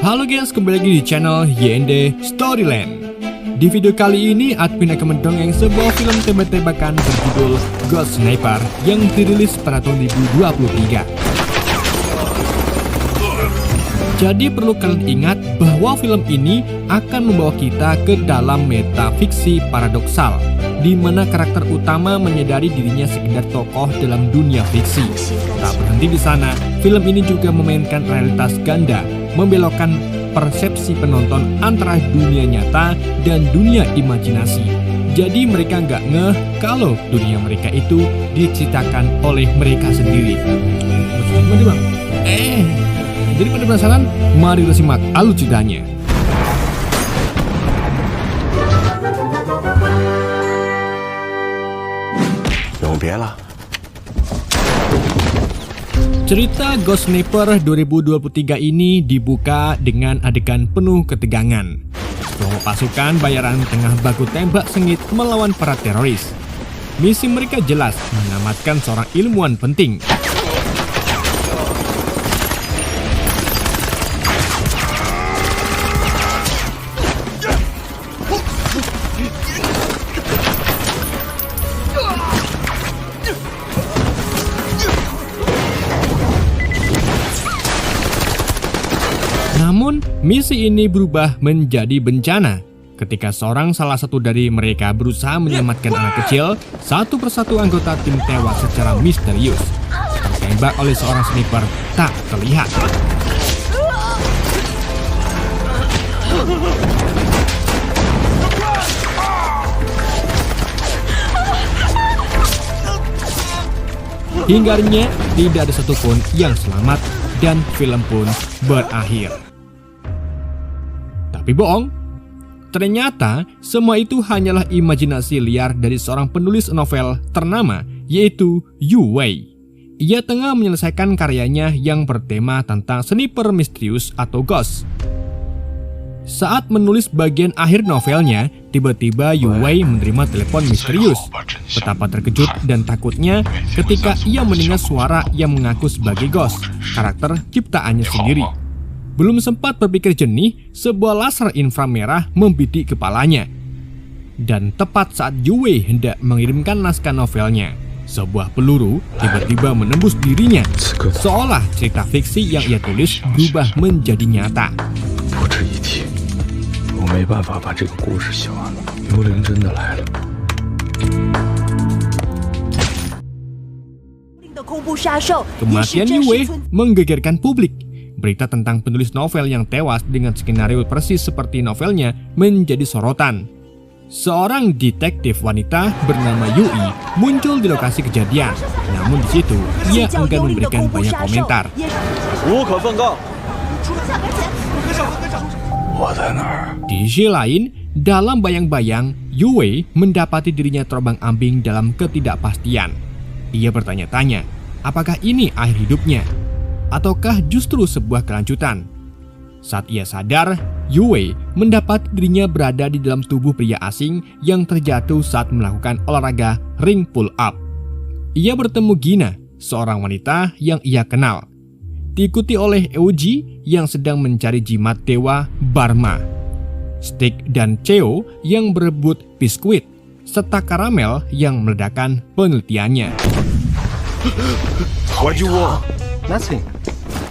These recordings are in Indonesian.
Halo guys, kembali lagi di channel YND Storyland. Di video kali ini, admin akan mendongeng sebuah film tembak-tembakan berjudul Ghost Sniper yang dirilis pada tahun 2023. Jadi perlu kalian ingat bahwa film ini akan membawa kita ke dalam metafiksi paradoksal, di mana karakter utama menyadari dirinya sekedar tokoh dalam dunia fiksi. Tak berhenti di sana, film ini juga memainkan realitas ganda, membelokkan persepsi penonton antara dunia nyata dan dunia imajinasi. Jadi mereka nggak ngeh kalau dunia mereka itu diceritakan oleh mereka sendiri. Maksudnya bang? Jadi pada penasaran? Mari kita simak alur ceritanya. Cerita Ghost Sniper 2023 ini dibuka dengan adegan penuh ketegangan. Sekelompok pasukan bayaran tengah baku tembak sengit melawan para teroris. Misi mereka jelas, menyelamatkan seorang ilmuwan penting. Namun, misi ini berubah menjadi bencana ketika salah satu dari mereka berusaha menyelamatkan anak kecil. Satu persatu anggota tim tewas secara misterius, tertembak oleh seorang sniper tak terlihat. Hingga akhirnya tidak ada satupun yang selamat dan film pun berakhir. Tapi bohong, ternyata semua itu hanyalah imajinasi liar dari seorang penulis novel ternama, yaitu Yu Wei. Ia tengah menyelesaikan karyanya yang bertema tentang sniper misterius atau ghost. Saat menulis bagian akhir novelnya, tiba-tiba Yu Wei menerima telepon misterius. Betapa terkejut dan takutnya ketika ia mendengar suara yang mengaku sebagai ghost, karakter ciptaannya sendiri. Belum sempat berpikir jernih, sebuah laser inframerah membidik kepalanya. Dan tepat saat Yu Wei hendak mengirimkan naskah novelnya, sebuah peluru tiba-tiba menembus dirinya, seolah cerita fiksi yang ia tulis berubah menjadi nyata. Kematian Yu Wei menggegerkan publik. Berita tentang penulis novel yang tewas dengan skenario persis seperti novelnya menjadi sorotan. Seorang detektif wanita bernama Yui muncul di lokasi kejadian. Namun di situ ia enggan memberikan banyak komentar. Di sisi lain, dalam bayang-bayang, Yu Wei mendapati dirinya terombang-ambing dalam ketidakpastian. Ia bertanya-tanya, apakah ini akhir hidupnya? Ataukah justru sebuah kelanjutan? Saat ia sadar, Yu Wei mendapati dirinya berada di dalam tubuh pria asing yang terjatuh saat melakukan olahraga ring pull up. Ia bertemu Gina, seorang wanita yang ia kenal, diikuti oleh Euji yang sedang mencari jimat dewa Barma, Stick dan Cheo yang berebut biskuit, serta Karamel yang meledakkan penelitiannya.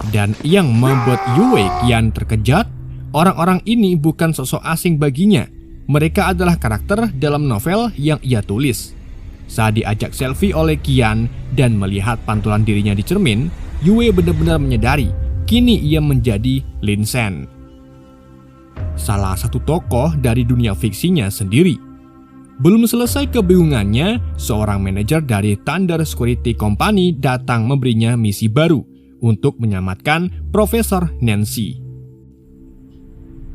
Dan yang membuat Yu Wei kian terkejut, orang-orang ini bukan sosok asing baginya. Mereka adalah karakter dalam novel yang ia tulis. Saat diajak selfie oleh Qian dan melihat pantulan dirinya di cermin, Yu Wei benar-benar menyadari kini ia menjadi Lin Shen, salah satu tokoh dari dunia fiksinya sendiri. Belum selesai kebingungannya, seorang manajer dari Thunder Security Company datang memberinya misi baru untuk menyelamatkan Profesor Nancy.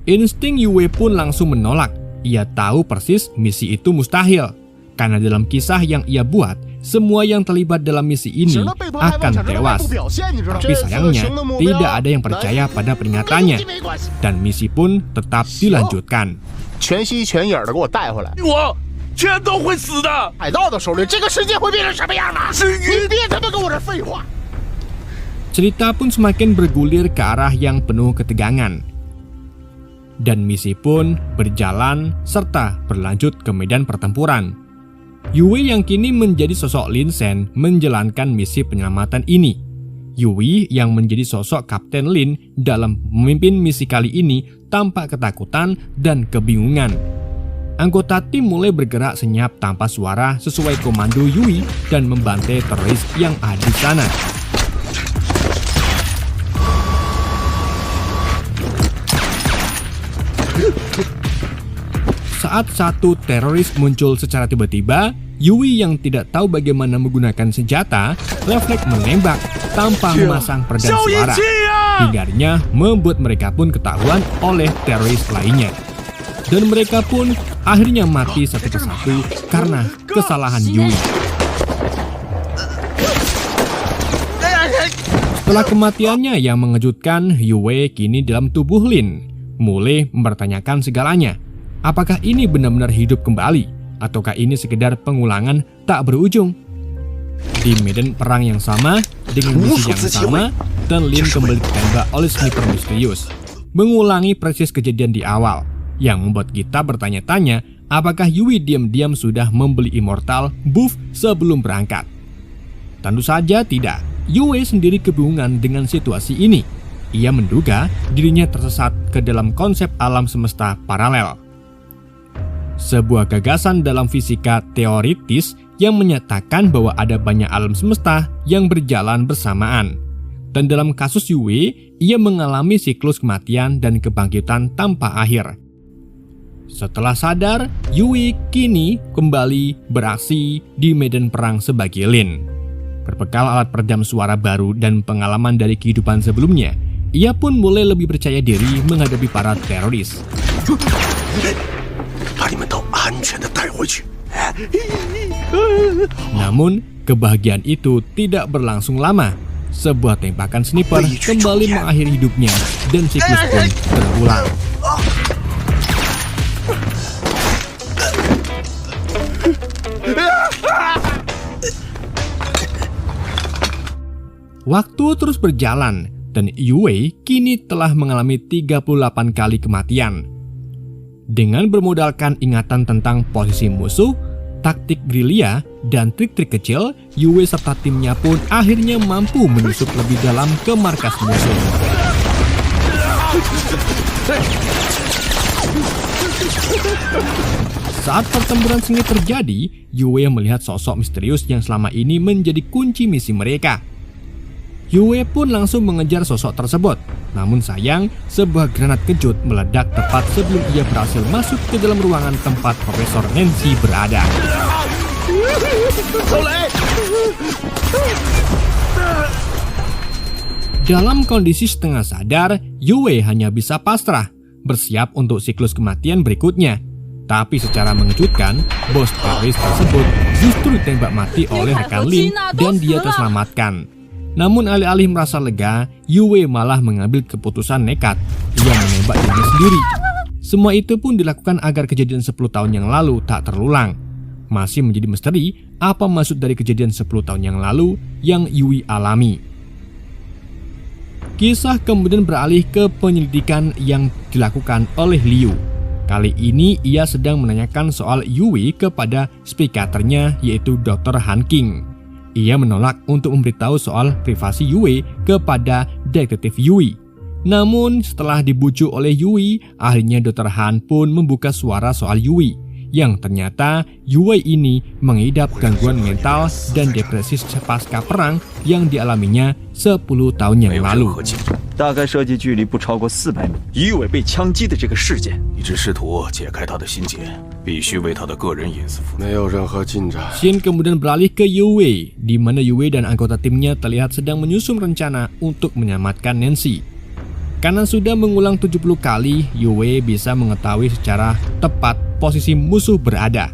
Insting Yu Wei pun langsung menolak. Ia tahu persis misi itu mustahil, karena dalam kisah yang ia buat, semua yang terlibat dalam misi ini akan tewas. Tapi sayangnya, tidak ada yang percaya pada peringatannya, dan misi pun tetap dilanjutkan. 全都会死的。海盗的手里，这个世界会变成什么样呢？你别他妈跟我这废话。 Cerita pun semakin bergulir ke arah yang penuh ketegangan. dan misi pun berjalan serta berlanjut ke medan pertempuran. Yue yang kini menjadi sosok Lin Sen menjalankan misi penyelamatan ini. Yue yang menjadi sosok Kapten Lin dalam memimpin misi kali ini tampak ketakutan dan kebingungan. Anggota tim mulai bergerak senyap tanpa suara sesuai komando Yue dan membantai teroris yang ada di sana. Saat satu teroris muncul secara tiba-tiba, Yue yang tidak tahu bagaimana menggunakan senjata, refleks menembak tanpa memasang peredam suara. Hindarnya membuat mereka pun ketahuan oleh teroris lainnya. Dan mereka pun akhirnya mati satu persatu karena kesalahan Yue. Setelah kematiannya yang mengejutkan, Yue kini dalam tubuh Lin mulai mempertanyakan segalanya. Apakah ini benar-benar hidup kembali? Ataukah ini sekedar pengulangan tak berujung? Di medan perang yang sama, dengan misi yang sama, dan Lin kembali ditembak oleh sniper misterius, mengulangi persis kejadian di awal, yang membuat kita bertanya-tanya apakah Yue diam-diam sudah membeli Immortal buff sebelum berangkat. Tentu saja tidak. Yue sendiri kebingungan dengan situasi ini. Ia menduga dirinya tersesat ke dalam konsep alam semesta paralel. Sebuah gagasan dalam fisika teoritis yang menyatakan bahwa ada banyak alam semesta yang berjalan bersamaan. Dan dalam kasus Yue, ia mengalami siklus kematian dan kebangkitan tanpa akhir. Setelah sadar, Yue kini kembali beraksi di medan perang sebagai Lin. Berbekal alat peredam suara baru dan pengalaman dari kehidupan sebelumnya, ia pun mulai lebih percaya diri menghadapi para teroris. Namun, kebahagiaan itu tidak berlangsung lama. Sebuah tembakan sniper kembali mengakhiri hidupnya dan siklus pun terulang. Waktu terus berjalan dan Yue kini telah mengalami 38 kali kematian. Dengan bermodalkan ingatan tentang posisi musuh, taktik gerilya, dan trik-trik kecil, Yue serta timnya pun akhirnya mampu menyusup lebih dalam ke markas musuh. Saat pertempuran sengit terjadi, Yue melihat sosok misterius yang selama ini menjadi kunci misi mereka. Yue pun langsung mengejar sosok tersebut. Namun sayang, sebuah granat kejut meledak tepat sebelum ia berhasil masuk ke dalam ruangan tempat Profesor Nancy berada. Dalam kondisi setengah sadar, Yue hanya bisa pasrah, bersiap untuk siklus kematian berikutnya. Tapi secara mengejutkan, bos teroris tersebut justru ditembak mati oleh rekan Lin dan dia terselamatkan. Namun alih-alih merasa lega, Yue malah mengambil keputusan nekat. Ia menembak dirinya sendiri. Semua itu pun dilakukan agar kejadian 10 tahun yang lalu tak terulang. Masih menjadi misteri apa maksud dari kejadian 10 tahun yang lalu yang Yue alami. Kisah kemudian beralih ke penyelidikan yang dilakukan oleh Liu. Kali ini ia sedang menanyakan soal Yue kepada psikiaternya yaitu Dr. Han King. Ia menolak untuk memberitahu soal privasi Yue kepada detektif Yue. Namun setelah dibujuk oleh Yue, akhirnya Dr. Han pun membuka suara soal Yue. Yang ternyata Yue ini mengidap gangguan mental dan depresi pasca perang yang dialaminya 10 tahun yang lalu. 大概射击距离不超过400米。于伟被枪击的这个事件，一直试图解开他的心结，必须为他的个人隐私负责。没有任何进展。 Scene kemudian beralih ke Yue, di mana Yue dan anggota timnya terlihat sedang menyusun rencana untuk menyelamatkan Nancy. Karena sudah mengulang 70 kali, Yue bisa mengetahui secara tepat posisi musuh berada.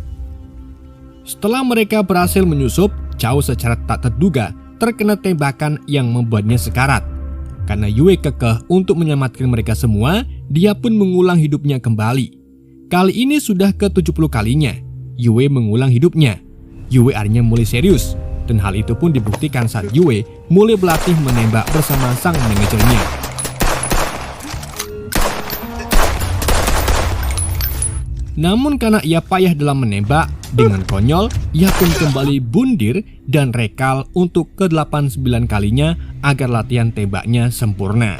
Setelah mereka berhasil menyusup, Chao secara tak terduga terkena tembakan yang membuatnya sekarat. Karena Yue kekeh untuk menyelamatkan mereka semua, dia pun mengulang hidupnya kembali. Kali ini sudah ke-70 kalinya, Yue mengulang hidupnya. Yue akhirnya mulai serius, dan hal itu pun dibuktikan saat Yue mulai berlatih menembak bersama sang manajernya. Namun karena ia payah dalam menembak, dengan konyol ia pun kembali bundir dan rekal untuk ke-89 kalinya agar latihan tembaknya sempurna.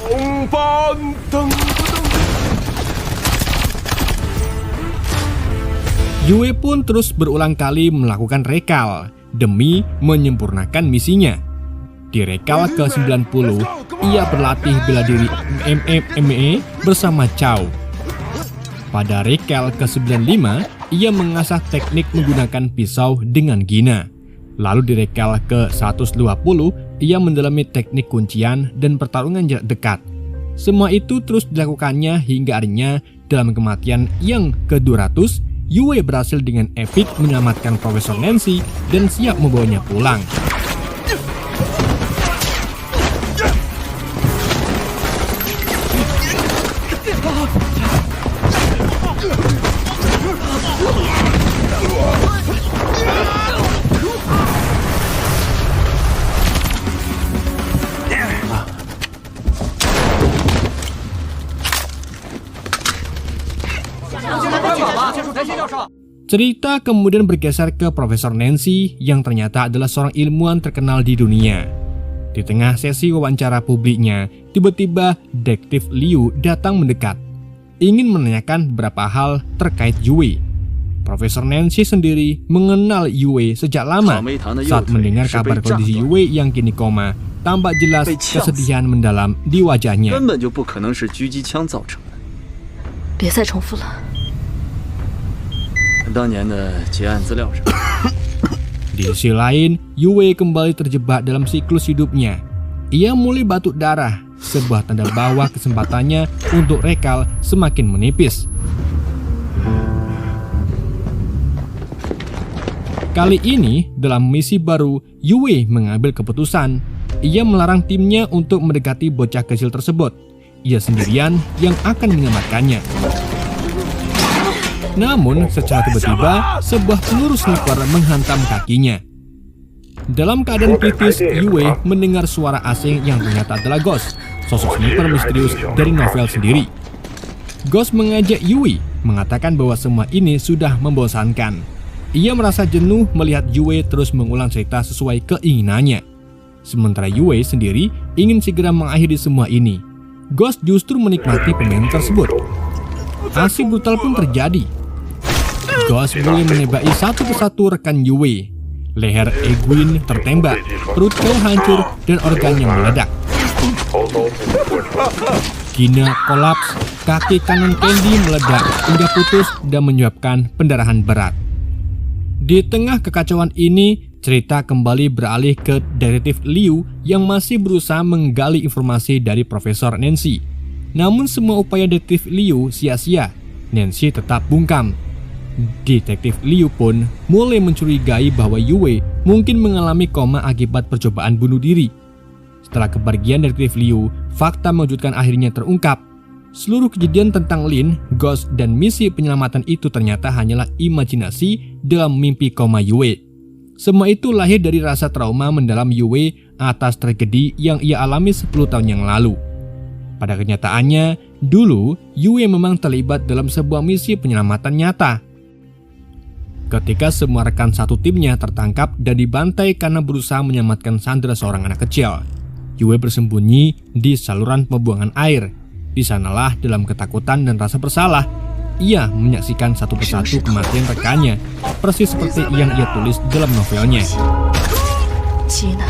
Yue pun terus berulang kali melakukan rekal demi menyempurnakan misinya. Di rekal ke-90, ia berlatih bela diri MMA bersama Chow. Pada rekal ke-95, ia mengasah teknik menggunakan pisau dengan Gina. Lalu di rekal ke-120, ia mendalami teknik kuncian dan pertarungan jarak dekat. Semua itu terus dilakukannya hingga akhirnya dalam kematian yang ke-200, Yue berhasil dengan epik menyelamatkan Profesor Nancy dan siap membawanya pulang. Cerita kemudian bergeser ke Profesor Nancy yang ternyata adalah seorang ilmuwan terkenal di dunia. Di tengah sesi wawancara publiknya, tiba-tiba Detektif Liu datang mendekat, ingin menanyakan beberapa hal terkait Yue. Profesor Nancy sendiri mengenal Yue sejak lama. Saat mendengar kabar kondisi Yue yang kini koma, tampak jelas kesedihan mendalam di wajahnya. 根本就不可能是狙击枪造成的。别再重复了。 当年的结案资料上， Di sisi lain, Yue kembali terjebak dalam siklus hidupnya. Ia mulai batuk darah, sebuah tanda bahwa kesempatannya untuk rekal semakin menipis. Kali ini, dalam misi baru, Yue mengambil keputusan. Ia melarang timnya untuk mendekati bocah kecil tersebut. Ia sendirian yang akan menyelamatkannya. Namun, secara tiba-tiba, sebuah peluru sniper menghantam kakinya. Dalam keadaan kritis, Yue mendengar suara asing yang ternyata adalah Ghost, sosok sniper misterius dari novel sendiri. Ghost mengajak Yue, mengatakan bahwa semua ini sudah membosankan. Ia merasa jenuh melihat Yue terus mengulang cerita sesuai keinginannya. Sementara Yue sendiri ingin segera mengakhiri semua ini. Ghost justru menikmati permainan tersebut. Aksi brutal pun terjadi. Ghost mulai menembaki satu persatu rekan Yue. Leher Egwin tertembak, perut Chow hancur, dan organnya meledak. Gina kolaps, kaki kanan Candy meledak hingga putus dan menyebabkan pendarahan berat. Di tengah kekacauan ini, cerita kembali beralih ke Detektif Liu yang masih berusaha menggali informasi dari Profesor Nancy. Namun semua upaya Detektif Liu sia-sia. Nancy tetap bungkam. Detektif Liu pun mulai mencurigai bahwa Yue mungkin mengalami koma akibat percobaan bunuh diri. Setelah kepergian Detektif Liu, fakta mengejutkan akhirnya terungkap. Seluruh kejadian tentang Lin, Ghost, dan misi penyelamatan itu ternyata hanyalah imajinasi dalam mimpi koma Yue. Semua itu lahir dari rasa trauma mendalam Yue atas tragedi yang ia alami 10 tahun yang lalu. Pada kenyataannya, dulu Yue memang terlibat dalam sebuah misi penyelamatan nyata. Ketika semua rekan satu timnya tertangkap dan dibantai karena berusaha menyelamatkan sandera seorang anak kecil, Yue bersembunyi di saluran pembuangan air. Di sanalah dalam ketakutan dan rasa bersalah, ia menyaksikan satu persatu kematian rekannya, persis seperti yang ia tulis dalam novelnya. Gina.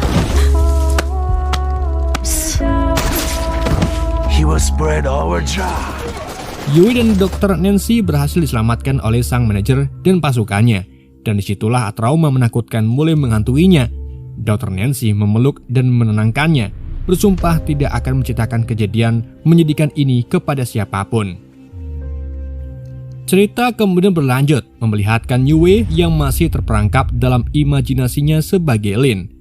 He will spread our job. Yue dan Dr. Nancy berhasil diselamatkan oleh sang manajer dan pasukannya, dan disitulah trauma menakutkan mulai menghantuinya. Dr. Nancy memeluk dan menenangkannya, bersumpah tidak akan menceritakan kejadian menyedihkan ini kepada siapapun. Cerita kemudian berlanjut, memperlihatkan Yue yang masih terperangkap dalam imajinasinya sebagai Lin.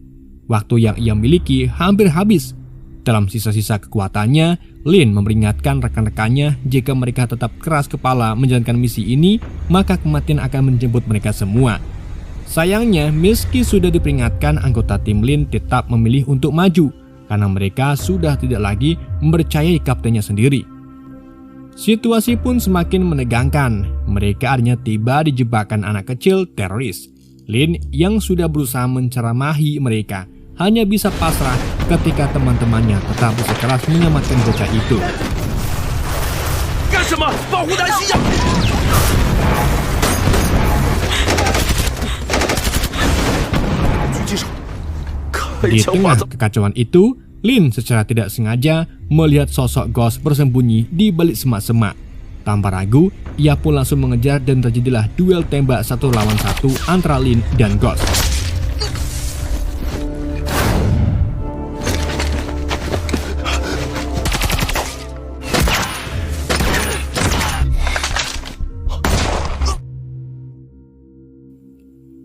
Waktu yang ia miliki hampir habis. Dalam sisa-sisa kekuatannya, Lin memperingatkan rekan-rekannya jika mereka tetap keras kepala menjalankan misi ini, maka kematian akan menjemput mereka semua. Sayangnya, meski sudah diperingatkan, anggota tim Lin tetap memilih untuk maju, karena mereka sudah tidak lagi mempercayai kaptennya sendiri. Situasi pun semakin menegangkan. Mereka akhirnya tiba di jebakan anak kecil teroris. Lin yang sudah berusaha menceramahi mereka hanya bisa pasrah ketika teman-temannya tetap bersikeras menyelamatkan bocah itu. 干什么？保护南希呀！ Di tengah kekacauan itu, Lin secara tidak sengaja melihat sosok Ghost bersembunyi di balik semak-semak. Tanpa ragu, ia pun langsung mengejar dan terjadilah duel tembak 1 lawan 1 antara Lin dan Ghost.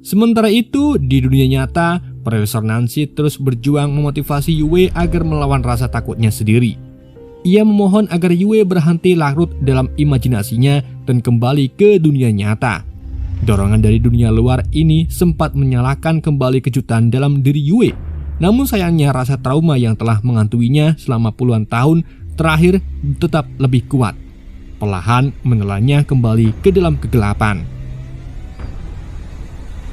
Sementara itu, di dunia nyata, Profesor Nancy terus berjuang memotivasi Yue agar melawan rasa takutnya sendiri. Ia memohon agar Yue berhenti larut dalam imajinasinya dan kembali ke dunia nyata. Dorongan dari dunia luar ini sempat menyalakan kembali kejutan dalam diri Yue. Namun sayangnya rasa trauma yang telah mengantuinya selama puluhan tahun terakhir tetap lebih kuat. Perlahan menelannya kembali ke dalam kegelapan.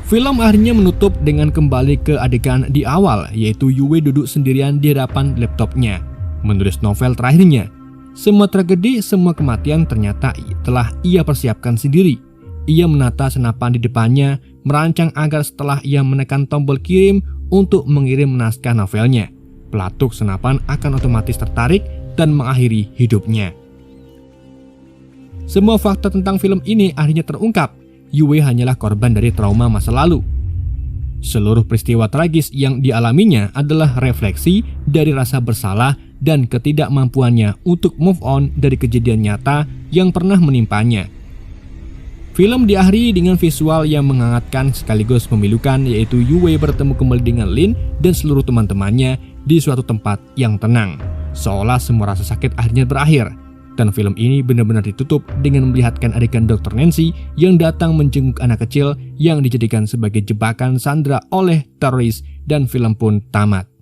Film akhirnya menutup dengan kembali ke adegan di awal, yaitu Yue duduk sendirian di hadapan laptopnya, menulis novel terakhirnya. Semua tragedi, semua kematian ternyata telah ia persiapkan sendiri. Ia menata senapan di depannya, merancang agar setelah ia menekan tombol kirim untuk mengirim naskah novelnya, pelatuk senapan akan otomatis tertarik dan mengakhiri hidupnya. Semua fakta tentang film ini akhirnya terungkap. Yue hanyalah korban dari trauma masa lalu. Seluruh peristiwa tragis yang dialaminya adalah refleksi dari rasa bersalah dan ketidakmampuannya untuk move on dari kejadian nyata yang pernah menimpanya. Film diakhiri dengan visual yang menghangatkan sekaligus memilukan, yaitu Yue bertemu kembali dengan Lin dan seluruh teman-temannya di suatu tempat yang tenang, seolah semua rasa sakit akhirnya berakhir. Dan film ini benar-benar ditutup dengan melihatkan adegan Dr. Nancy yang datang menjenguk anak kecil yang dijadikan sebagai jebakan sandera oleh teroris, dan film pun tamat.